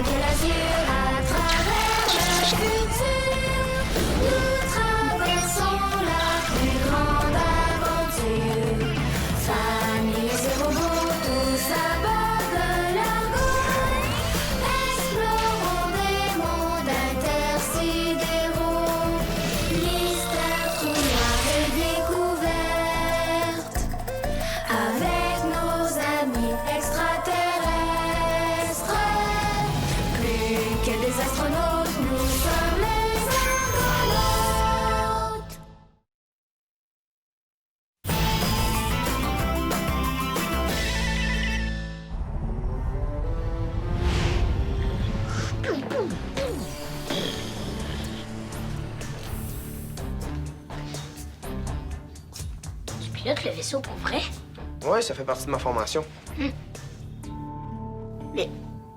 quelle azur à travers le futur. Nous traversons la plus grande aventure. Familles et robots, tous à bord de l'argot. Explorons des mondes intersidéraux. Mystère, trous noirs et découvertes. Avec nos amis extraterrestres. Plus que des astronautes, nous sommes les argonautes. Tu pilotes le vaisseau pour vrai? Ouais, ça fait partie de ma formation. Mais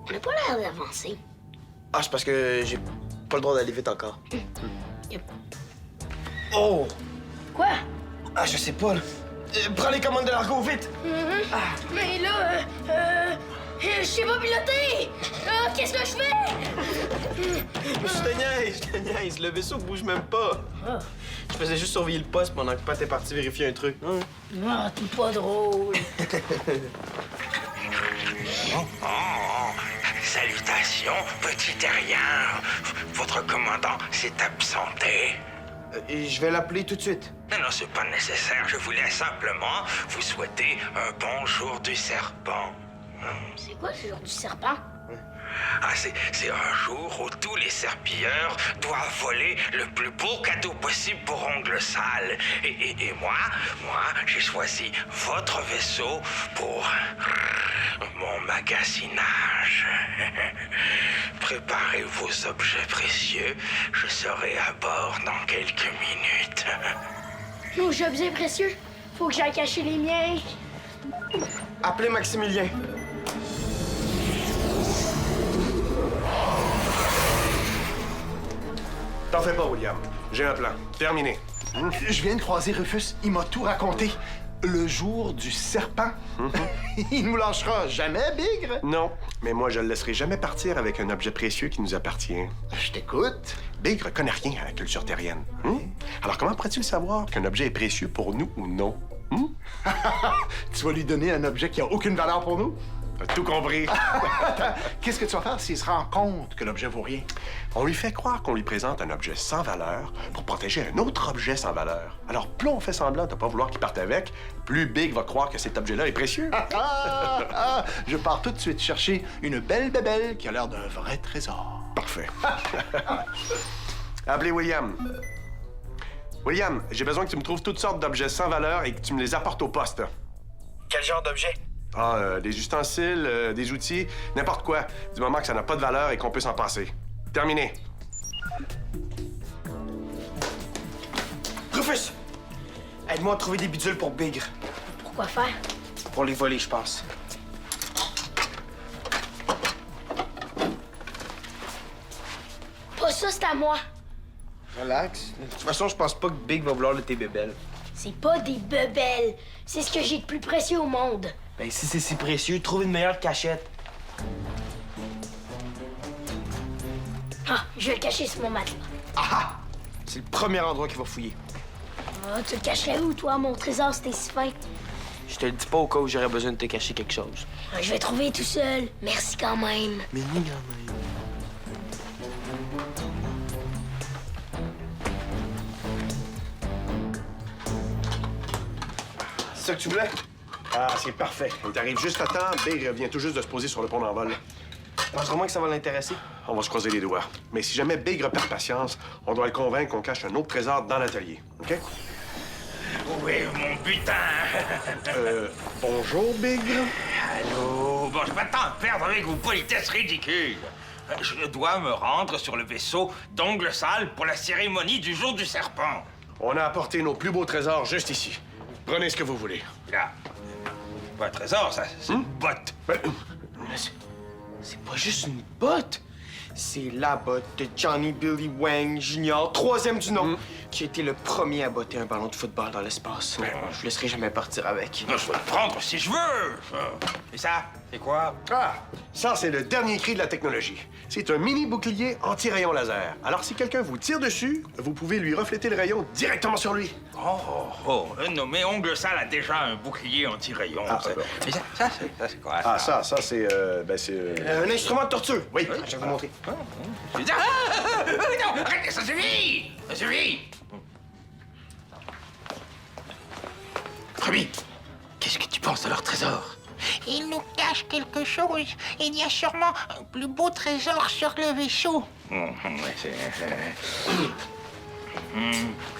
on n'a pas l'air d'avancer. Ah, c'est parce que j'ai pas le droit d'aller vite encore. Yep. Oh! Quoi? Ah, je sais pas, là. Prends les commandes de l'argot, vite! Mais là, je sais pas piloter! Qu'est-ce que je fais? Je te niaise, le vaisseau bouge même pas. Je faisais juste surveiller le poste pendant que Pat est parti vérifier un truc. Ah, t'es pas drôle. Salutations, petit terrien. Votre commandant s'est absenté. Et je vais l'appeler tout de suite. Non, c'est pas nécessaire. Je voulais simplement vous souhaiter un bon jour du serpent. C'est quoi ce jour du serpent? Ah, c'est un jour où tous les serpilleurs doivent voler le plus beau cadeau possible pour Ongle Sale. Et moi, j'ai choisi votre vaisseau pour mon magasinage. Préparez vos objets précieux. Je serai à bord dans quelques minutes. Nos objets précieux? Faut que j'aille cacher les miens. Appelez Maximilien. T'en fais pas, William. J'ai un plan. Terminé. Je viens de croiser Rufus. Il m'a tout raconté. Le jour du serpent. Il nous lâchera jamais, Bigre. Non, mais moi, je le laisserai jamais partir avec un objet précieux qui nous appartient. Je t'écoute. Bigre connaît rien à la culture terrienne. Alors, comment pourrais-tu le savoir qu'un objet est précieux pour nous ou non? Tu vas lui donner un objet qui a aucune valeur pour nous? T'as tout compris. Attends, qu'est-ce que tu vas faire s'il se rend compte que l'objet vaut rien? On lui fait croire qu'on lui présente un objet sans valeur pour protéger un autre objet sans valeur. Alors, plus on fait semblant de pas vouloir qu'il parte avec, plus Big va croire que cet objet-là est précieux. Je pars tout de suite chercher une belle bébelle qui a l'air d'un vrai trésor. Parfait. Appelez William. William, j'ai besoin que tu me trouves toutes sortes d'objets sans valeur et que tu me les apportes au poste. Quel genre d'objet? Des ustensiles, des outils, n'importe quoi, du moment que ça n'a pas de valeur et qu'on peut s'en passer. Terminé. Rufus! Aide-moi à trouver des bidules pour Bigre. Pourquoi faire? Pour les voler, je pense. Pas ça, c'est à moi. Relax. De toute façon, je pense pas que Big va vouloir de tes bébelles. C'est pas des bebelles. C'est ce que j'ai de plus précieux au monde. Ben, si c'est si précieux, trouve une meilleure cachette. Ah, je vais le cacher sur mon matelas. Ah! C'est le premier endroit qu'il va fouiller. Ah, tu le cacherais où, toi, mon trésor, c'était si fin? Je te le dis pas au cas où j'aurais besoin de te cacher quelque chose. Ah, je vais trouver tout seul. Merci quand même. Mais ni quand même. C'est ça que tu voulais? Ah, c'est parfait. Il t'arrive juste à temps. Big vient tout juste de se poser sur le pont d'envol. Pense vraiment que ça va l'intéresser? On va se croiser les doigts. Mais si jamais Big perd patience, on doit le convaincre qu'on cache un autre trésor dans l'atelier. OK? Où est mon butin? Bonjour, Big. Allô? Bon, j'ai pas de temps à perdre avec vos politesses ridicules. Je dois me rendre sur le vaisseau d'Ongle Sale pour la cérémonie du jour du serpent. On a apporté nos plus beaux trésors juste ici. Prenez ce que vous voulez. Là, pas un trésor, ça, c'est une botte. Ben, C'est pas juste une botte. C'est la botte de Johnny Billy Wang Jr., troisième du nom, qui a été le premier à botter un ballon de football dans l'espace. Je laisserai jamais partir avec. Je peux le prendre si je veux. Et ça, C'est quoi? Ah, ça, c'est le dernier cri de la technologie. C'est un mini bouclier anti-rayon laser. Alors, si quelqu'un vous tire dessus, vous pouvez lui refléter le rayon directement sur lui. Non, mais Ongle Sale a déjà un bouclier anti-rayon. Ah, Ça- bon. Mais ça, c'est quoi? Ah, ça, c'est... Un instrument de torture. Oui. Je vais vous montrer. Non, arrêtez, ça suffit! Ça suffit! Rémi, qu'est-ce que tu penses de leur trésor? Il nous cache quelque chose. Il y a sûrement un plus beau trésor sur le vaisseau.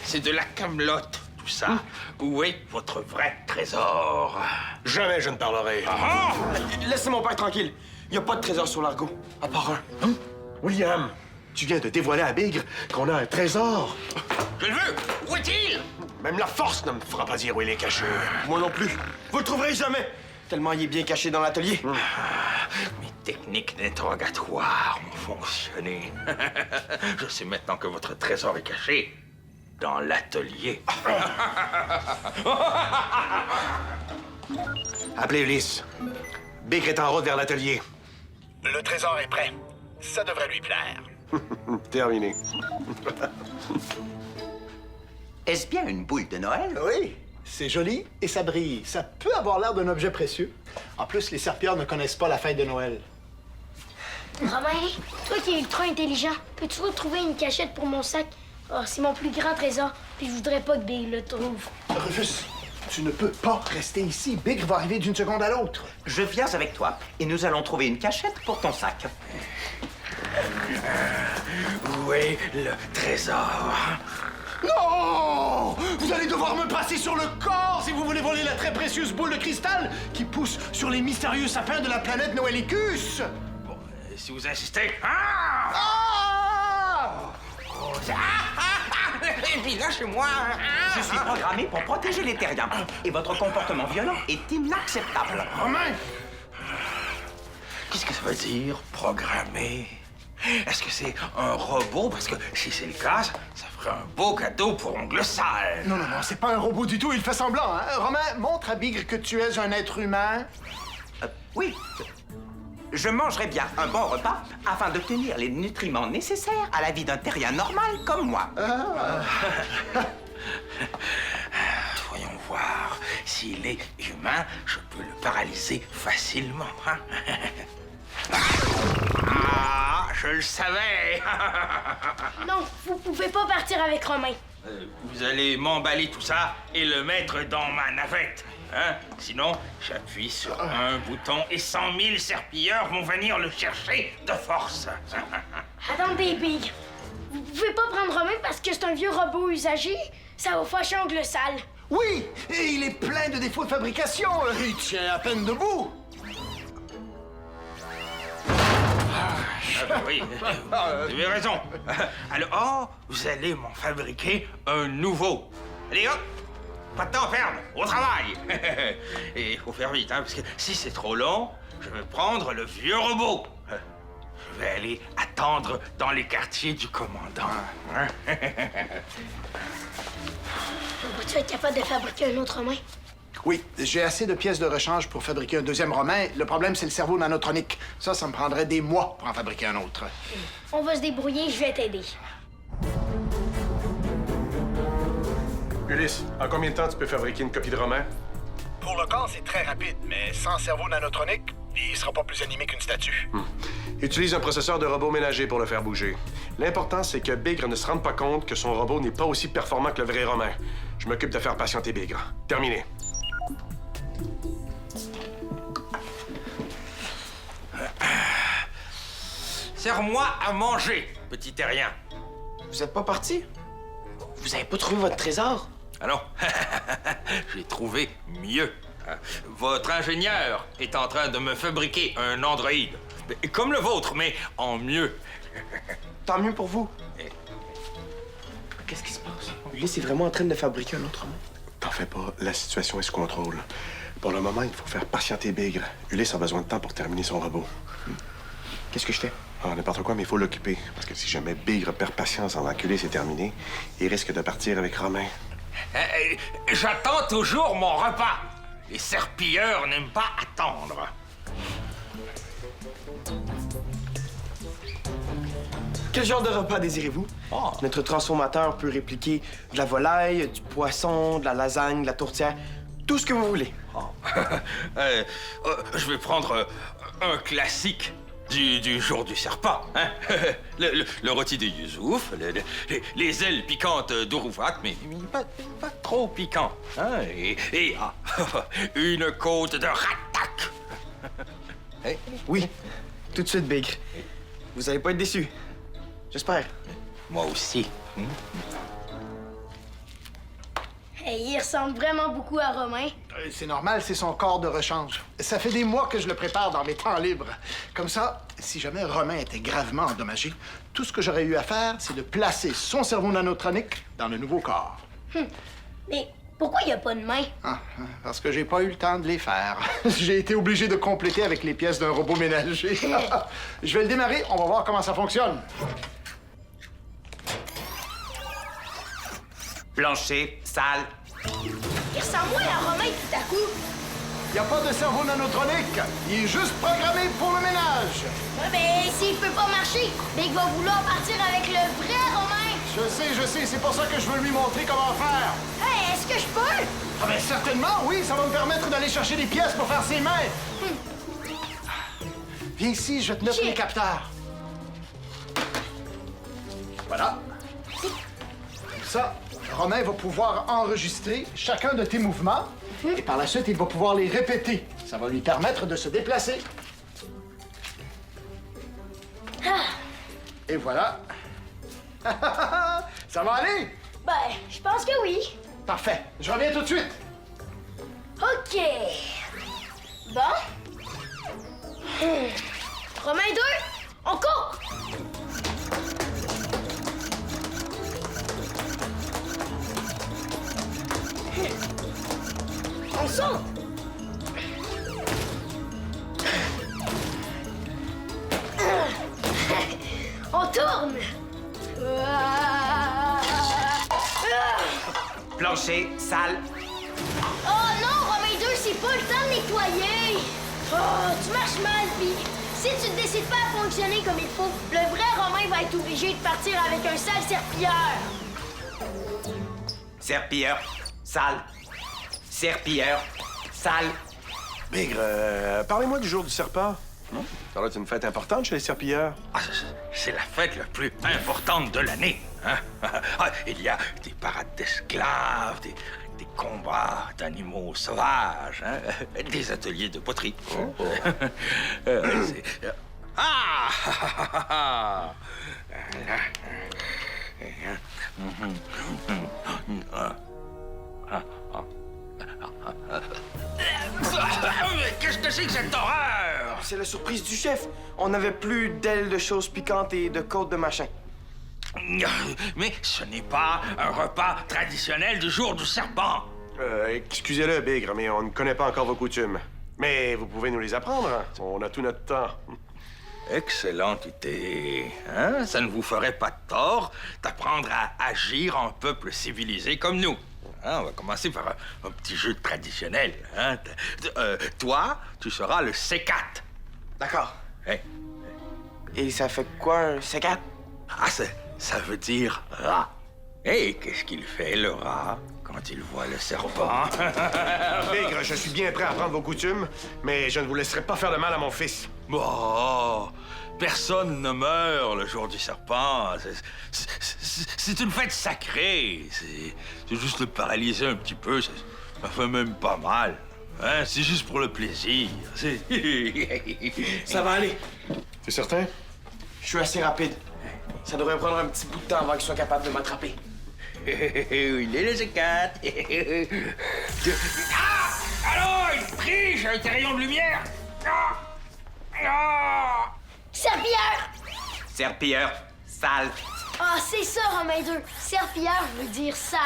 C'est de la camelote, tout ça. Où est votre vrai trésor? Jamais je ne parlerai. Ah! Laissez mon père tranquille. Il n'y a pas de trésor sur l'Argo, à part un. William, tu viens de dévoiler à Bigre qu'on a un trésor. Je le veux! Où est-il? Même la force ne me fera pas dire où il est caché. Moi non plus. Vous le trouverez jamais. Tellement il est bien caché dans l'atelier. Mes techniques d'interrogatoire ont fonctionné. Je sais maintenant que votre trésor est caché dans l'atelier. Appelez Ulysse. Bigre est en route vers l'atelier. Le trésor est prêt. Ça devrait lui plaire. Terminé. Est-ce bien une boule de Noël? Oui, c'est joli et ça brille. Ça peut avoir l'air d'un objet précieux. En plus, les serpillères ne connaissent pas la fête de Noël. Romain, toi qui es ultra intelligent, peux-tu retrouver une cachette pour mon sac? Oh, c'est mon plus grand trésor, puis je voudrais pas que Bill le trouve. Rufus, tu ne peux pas rester ici. Bigre va arriver d'une seconde à l'autre. Je viens avec toi et nous allons trouver une cachette pour ton sac. Où est le trésor? Non! Vous allez devoir me passer sur le corps si vous voulez voler la très précieuse boule de cristal qui pousse sur les mystérieux sapins de la planète Noelicus! Bon, si vous insistez... Ah! Ah! Et puis lâchez-moi! Je suis programmé pour protéger les terriens et votre comportement violent est inacceptable. Romain! Qu'est-ce que ça veut dire, programmé? Est-ce que c'est un robot? Parce que si c'est le cas, ça ferait un beau cadeau pour Ongle Sale. Non, c'est pas un robot du tout, il fait semblant, hein? Romain, montre à Bigre que tu es un être humain. Oui, je mangerai bien un bon repas afin d'obtenir les nutriments nécessaires à la vie d'un terrien normal comme moi. Voyons voir. S'il est humain, je peux le paralyser facilement. Hein? Ah, je le savais! Non, vous pouvez pas partir avec Romain. Vous allez m'emballer tout ça et le mettre dans ma navette. Hein? Sinon, j'appuie sur un bouton et 100 000 serpilleurs vont venir le chercher de force. Attendez, Big. Vous pouvez pas prendre Romain parce que c'est un vieux robot usagé? Ça va fâcher Ongle Sale. Oui, et il est plein de défauts de fabrication. Il tient à peine debout. Oui, vous avez raison. Alors, vous allez m'en fabriquer un nouveau. Allez, hop! Pas de temps à perdre, au travail! Et il faut faire vite, hein, parce que si c'est trop long, je vais prendre le vieux robot. Je vais aller attendre dans les quartiers du commandant. Hein? Vas-tu être capable de fabriquer un autre Romain? Oui, j'ai assez de pièces de rechange pour fabriquer un deuxième Romain. Le problème, c'est le cerveau nanotronique. Ça me prendrait des mois pour en fabriquer un autre. On va se débrouiller, je vais t'aider. Ulysse, en combien de temps tu peux fabriquer une copie de roman? Pour le corps, c'est très rapide, mais sans cerveau nanotronique, il sera pas plus animé qu'une statue. Utilise un processeur de robot ménager pour le faire bouger. L'important, c'est que Bigre ne se rende pas compte que son robot n'est pas aussi performant que le vrai Romain. Je m'occupe de faire patienter Bigre. Terminé. Serre-moi à manger, petit terrien. Vous êtes pas parti? Vous avez pas trouvé votre trésor? Ah non, j'ai trouvé mieux. Votre ingénieur est en train de me fabriquer un androïde. Comme le vôtre, mais en mieux. Tant mieux pour vous. Qu'est-ce qui se passe? Ulysse est vraiment en train de fabriquer un autre monde. T'en fais pas, la situation est sous contrôle. Pour le moment, il faut faire patienter Bigre. Ulysse a besoin de temps pour terminer son robot. Qu'est-ce que je fais? Ah, n'importe quoi, mais il faut l'occuper. Parce que si jamais Bigre perd patience avant qu'Ulysse est terminé, il risque de partir avec Romain. J'attends toujours mon repas. Les serpilleurs n'aiment pas attendre. Quel genre de repas désirez-vous? Notre transformateur peut répliquer de la volaille, du poisson, de la lasagne, de la tourtière, tout ce que vous voulez. Je vais prendre un classique du jour du serpent. Hein? le rôti de Youssouf, les ailes piquantes d'Ouroufat, mais pas trop piquant. Hein? Et une côte de ratak. Oui, tout de suite, Bigre. Vous allez pas être déçus. J'espère. Moi aussi. Hey, il ressemble vraiment beaucoup à Romain. C'est normal, c'est son corps de rechange. Ça fait des mois que je le prépare dans mes temps libres. Comme ça, si jamais Romain était gravement endommagé, tout ce que j'aurais eu à faire, c'est de placer son cerveau nanotronique dans le nouveau corps. Mais pourquoi il n'y a pas de main? Parce que j'ai pas eu le temps de les faire. J'ai été obligé de compléter avec les pièces d'un robot ménager. Je vais le démarrer, on va voir comment ça fonctionne. Plancher, salle. Il ressemble moins à Romain tout à coup. Il n'y a pas de cerveau nanotronique. Il est juste programmé pour le ménage. Ouais, mais s'il peut pas marcher, Big va vouloir partir avec le vrai Romain. Je sais, c'est pour ça que je veux lui montrer comment faire. Hey, est-ce que je peux? Ah ben certainement, oui, ça va me permettre d'aller chercher des pièces pour faire ses mains. Viens ici, je vais te mettre les capteurs. Voilà. Ça, Romain va pouvoir enregistrer chacun de tes mouvements et par la suite, il va pouvoir les répéter. Ça va lui permettre de se déplacer. Et voilà. Ça va aller? Ben, je pense que oui. Parfait. Je reviens tout de suite. OK. Bon. Romain 2, on court! On saute! On tourne! Plancher, salle. Oh non, Romain 2, c'est pas le temps de nettoyer! Oh, tu marches mal, pis si tu ne décides pas à fonctionner comme il faut, le vrai Romain va être obligé de partir avec un sale serpilleur! Serpilleur, salle. Serpilleur, salle. Bigre, parlez-moi du jour du serpent. Ça doit être une fête importante chez les serpilleurs. C'est la fête la plus importante de l'année. Hein? Il y a des parades d'esclaves, des combats d'animaux sauvages, hein? Des ateliers de poterie. Qu'est-ce que c'est que cette horreur? C'est la surprise du chef. On n'avait plus d'ailes de choses piquantes et de côtes de machin. Mais ce n'est pas un repas traditionnel du jour du serpent. Excusez-le, Bigre, mais on ne connaît pas encore vos coutumes. Mais vous pouvez nous les apprendre. On a tout notre temps. Excellente idée. Hein? Ça ne vous ferait pas de tort d'apprendre à agir en peuple civilisé comme nous. Hein, on va commencer par un petit jeu traditionnel. Hein? Toi, tu seras le C4. D'accord. Hein? Et ça fait quoi, un C4? Ah, ça veut dire rat. Et qu'est-ce qu'il fait, le rat, quand il voit le serpent? Bigre, je suis bien prêt à apprendre vos coutumes, mais je ne vous laisserai pas faire de mal à mon fils. Bon, personne ne meurt le jour du serpent. C'est une fête sacrée. C'est juste le paralyser un petit peu. Ça fait même pas mal. Hein? C'est juste pour le plaisir. Ça va aller. C'est certain? Je suis assez rapide. Ça devrait prendre un petit bout de temps avant qu'il soit capable de m'attraper. Il est le C4. Ah! Allô, il triche avec tes rayons de lumière. Ah! Ah! Serpilleur! Serpilleur, salle. Ah, c'est ça, Romain 2. Serpilleur veut dire sale.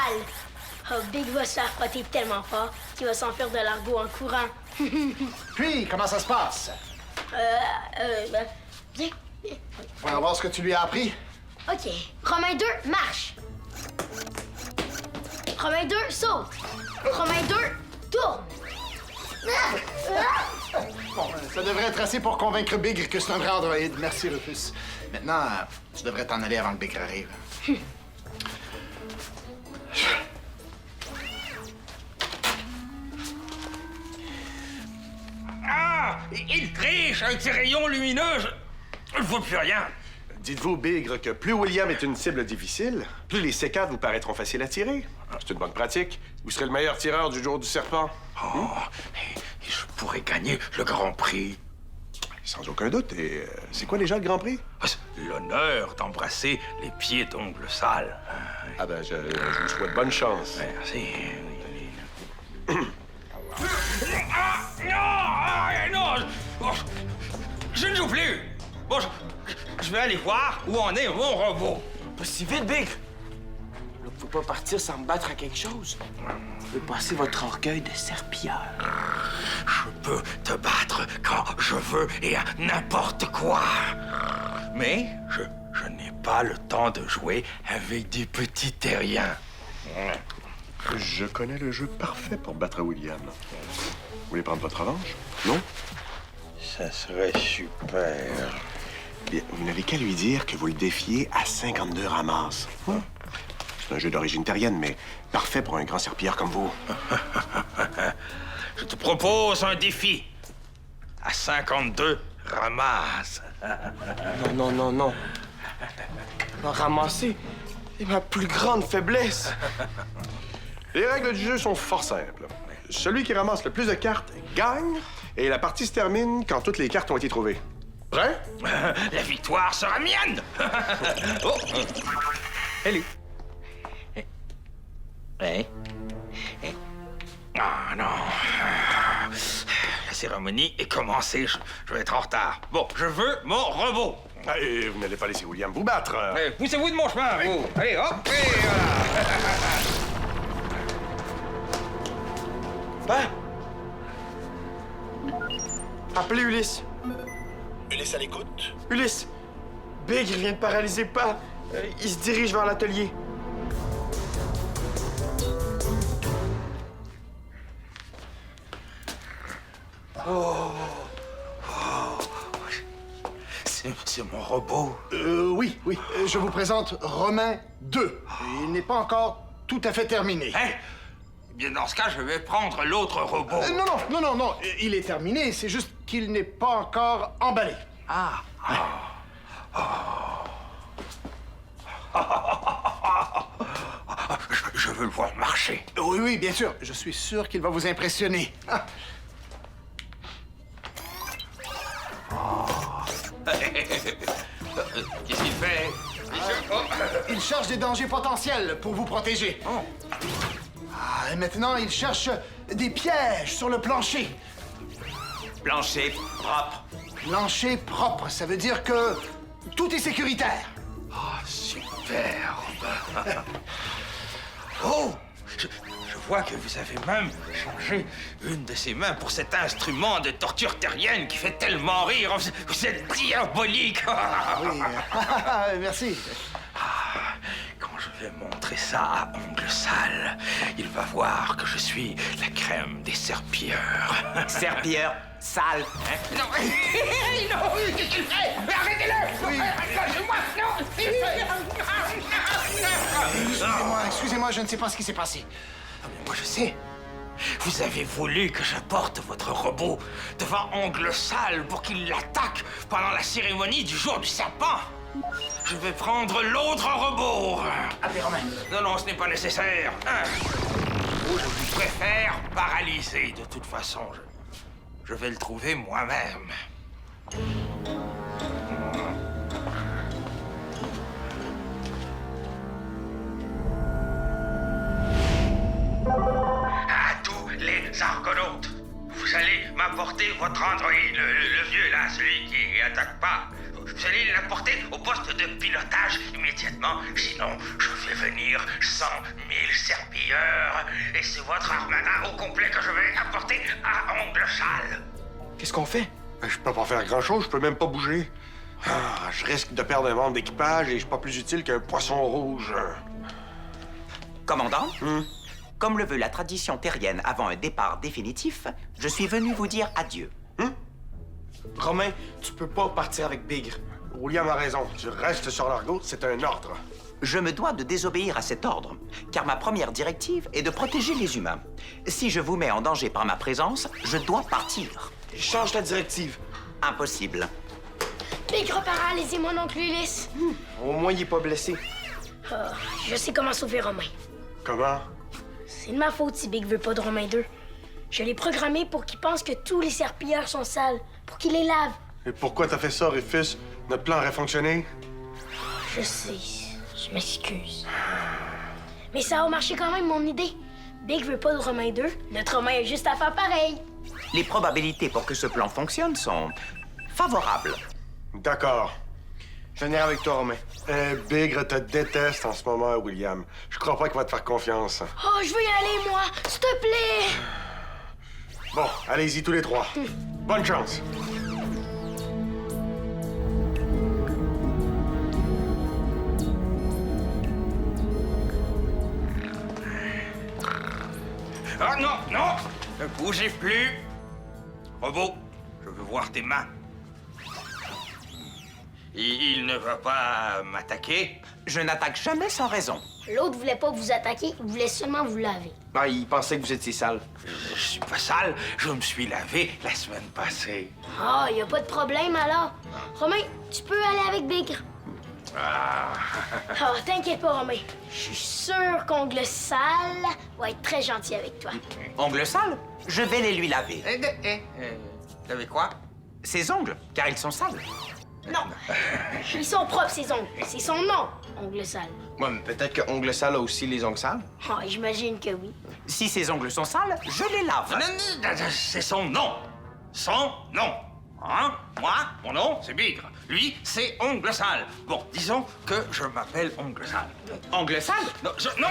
Oh, Big va se faire frotter tellement fort qu'il va s'en faire de l'argot en courant. Puis, comment ça se passe? Ben, viens. On va voir ce que tu lui as appris. OK. Romain 2, marche. Romain 2, saute. Romain 2, tourne. Bon, ça devrait être assez pour convaincre Bigre que c'est un vrai androïde. Merci, Rufus. Maintenant, tu devrais t'en aller avant que Bigre arrive. Ah! Il triche avec ses rayons lumineux! Je ne vois plus rien! Dites-vous, Bigre, que plus William est une cible difficile, plus les C4 vous paraîtront faciles à tirer. C'est une bonne pratique. Vous serez le meilleur tireur du jour du serpent. Oh, et je pourrais gagner le Grand Prix. Sans aucun doute. Et c'est quoi déjà le Grand Prix? Ah, c'est l'honneur d'embrasser les pieds d'Ongle Sale. Ah ben, je vous souhaite bonne chance. Merci. Ah, non! Ah, non! Oh, je ne joue plus! Bon, je vais aller voir où en est mon robot. Pas si vite, Bigre! Vous pouvez pas partir sans me battre à quelque chose. Vous pouvez passer votre orgueil de serpilleur. Je peux te battre quand je veux et à n'importe quoi. Mais je n'ai pas le temps de jouer avec des petits terriens. Je connais le jeu parfait pour battre William. Vous voulez prendre votre revanche? Non? Ça serait super. Bien, vous n'avez qu'à lui dire que vous le défiez à 52 ramasses. C'est un jeu d'origine terrienne, mais parfait pour un grand serpilleur comme vous. Je te propose un défi. À 52 ramasses. Non, non, non, non. Non, ramasser, c'est ma plus grande faiblesse. Les règles du jeu sont fort simples. Celui qui ramasse le plus de cartes gagne, et la partie se termine quand toutes les cartes ont été trouvées. Prêt? La victoire sera mienne. Oh. Hello. Ouais. Ah non. La cérémonie est commencée. Je vais être en retard. Bon, je veux mon robot. Ah, et vous n'allez pas laisser William vous battre. Poussez-vous de mon chemin, vous. Allez, hop, et voilà. Ben! Appelez Ulysse. Ulysse à l'écoute. Ulysse! Bigre vient de paralyser pas. Il se dirige vers l'atelier. C'est mon robot. Oui. Je vous présente Romain 2. Il n'est pas encore tout à fait terminé. Hein? Eh bien, dans ce cas, je vais prendre l'autre robot. Non. Il est terminé, c'est juste qu'il n'est pas encore emballé. Je veux le voir marcher. Oui, bien sûr. Je suis sûr qu'il va vous impressionner. Ah. Qu'est-ce qu'il fait? Il cherche des dangers potentiels pour vous protéger. Et maintenant, il cherche des pièges sur le plancher. Plancher propre. Plancher propre, ça veut dire que tout est sécuritaire. Super. Oh! Je vois que vous avez même changé une de ses mains pour cet instrument de torture terrienne qui fait tellement rire. Vous êtes diabolique. Oui. Merci. Quand je vais montrer ça à Ongle Sale, il va voir que je suis la crème des serpilleurs. Serpilleur sale. Hein? Non, non, qu'est-ce qu'il fait? Arrêtez-le! Oui. Lâchez-moi! Non! Excusez-moi, je ne sais pas ce qui s'est passé. Moi, je sais. Vous avez voulu que j'apporte votre robot devant Ongle Sale pour qu'il l'attaque pendant la cérémonie du jour du serpent. Je vais prendre l'autre robot. Appelez Romain. Non, ce n'est pas nécessaire. Je préfère paralyser de toute façon. Je vais le trouver moi-même. À tous les argonautes, vous allez m'apporter votre androïde, le vieux là, celui qui attaque pas. Vous allez l'apporter au poste de pilotage immédiatement, sinon je vais venir 100 000 serpilleurs et c'est votre armada au complet que je vais apporter à Ongle Sale. Qu'est-ce qu'on fait? Je peux pas faire grand-chose, je peux même pas bouger. Je risque de perdre un membre d'équipage et je suis pas plus utile qu'un poisson rouge. Commandant, Comme le veut la tradition terrienne avant un départ définitif, je suis venu vous dire adieu. Romain, tu peux pas partir avec Bigre. William a raison. Tu restes sur l'argot, c'est un ordre. Je me dois de désobéir à cet ordre, car ma première directive est de protéger les humains. Si je vous mets en danger par ma présence, je dois partir. Change ta directive. Impossible. Bigre paralysé, mon oncle Ulysse. Au moins, il est pas blessé. Ah, je sais comment sauver Romain. Comment? C'est de ma faute si Big veut pas de Romain 2. Je l'ai programmé pour qu'il pense que tous les serpilleurs sont sales, pour qu'il les lave. Et pourquoi t'as fait ça, Rufus? Notre plan aurait fonctionné? Je sais, je m'excuse. Mais ça a marché quand même, mon idée. Big veut pas de Romain 2, notre Romain est juste à faire pareil. Les probabilités pour que ce plan fonctionne sont favorables. D'accord. Je vais venir avec toi, Romain. Bigre te déteste en ce moment, William. Je crois pas qu'il va te faire confiance. Oh, je veux y aller, moi, s'il te plaît. Bon, allez-y tous les trois. Bonne chance. Ah non, non! Ne bougez plus! Robot, je veux voir tes mains. Il ne va pas m'attaquer? Je n'attaque jamais sans raison. L'autre voulait pas vous attaquer, il voulait seulement vous laver. Ah, il pensait que vous étiez sale. Je suis pas sale, je me suis lavé la semaine passée. Ah, y a pas de problème alors. Romain, tu peux aller avec Bigre. Ah. Ah, t'inquiète pas, Romain. Je suis sûr qu'Ongle Sale va être très gentil avec toi. Ongles sales? Je vais les lui laver. T'avais quoi? Ses ongles, car ils sont sales. Non, ils sont propres, ces ongles. C'est son nom, Ongle Sale. Ouais, mais peut-être que Ongle Sale a aussi les ongles sales. Ah, j'imagine que oui. Si ses ongles sont sales, je les lave. Non, c'est son nom. Son nom. Hein? Moi, mon nom, c'est Bigre. Lui, c'est Ongle Sale. Bon, disons que je m'appelle Ongle Sale. Ongles sales? Non, non,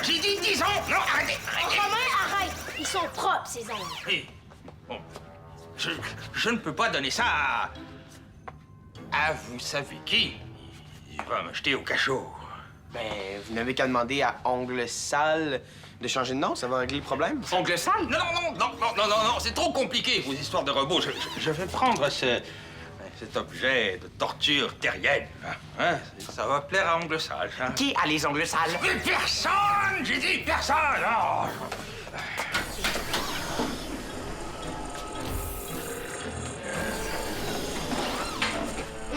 j'ai dit disons. Non, arrêtez. Romain, arrête. Ils sont propres, ces ongles. Hé, bon, je ne peux pas donner ça à vous savez qui. Il va me jeter au cachot. Ben, vous n'avez qu'à demander à Ongle Sale de changer de nom, ça va régler le problème. Ongles sales? Non, c'est trop compliqué, vos histoires de robots. Je vais prendre cet objet de torture terrienne. Hein? Ça va plaire à Ongle Sale. Hein? Qui a les ongles sales? Mais personne! J'ai dit personne! Oh.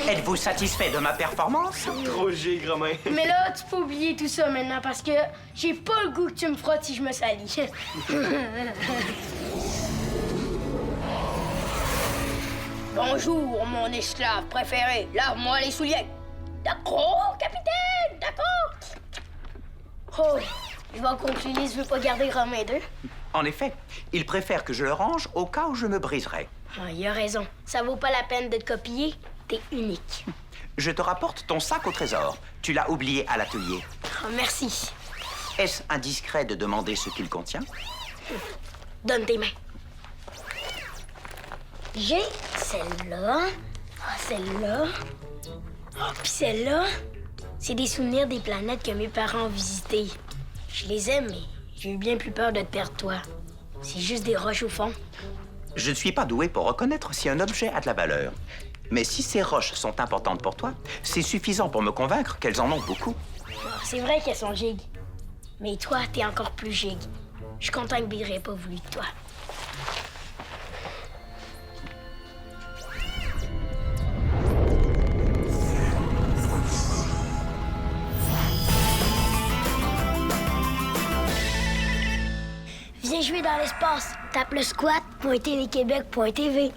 Êtes-vous satisfait de ma performance? Trop gigre, Romain. Mais là, tu peux oublier tout ça maintenant parce que j'ai pas le goût que tu me frottes si je me salis. Bonjour, mon esclave préféré. Lave-moi les souliers. D'accord, capitaine, d'accord. Oh, je vois qu'Ulysse veut pas garder Romain 2. En effet, il préfère que je le range au cas où je me briserais. Ah, il a raison. Ça vaut pas la peine de te copier. T'es unique. Je te rapporte ton sac au trésor. Tu l'as oublié à l'atelier. Ah, merci. Est-ce indiscret de demander ce qu'il contient? Donne tes mains. J'ai celle-là. Ah, celle-là. Ah, puis celle-là. C'est des souvenirs des planètes que mes parents ont visitées. Je les aime, mais j'ai eu bien plus peur de te perdre, toi. C'est juste des roches au fond. Je ne suis pas doué pour reconnaître si un objet a de la valeur. Mais si ces roches sont importantes pour toi, c'est suffisant pour me convaincre qu'elles en ont beaucoup. Ah, c'est vrai qu'elles sont gigues. Mais toi, t'es encore plus gigue. Je suis content que Bigre n'ait pas voulu de toi. Viens jouer dans l'espace. Tape le squat.tvquebec.tv.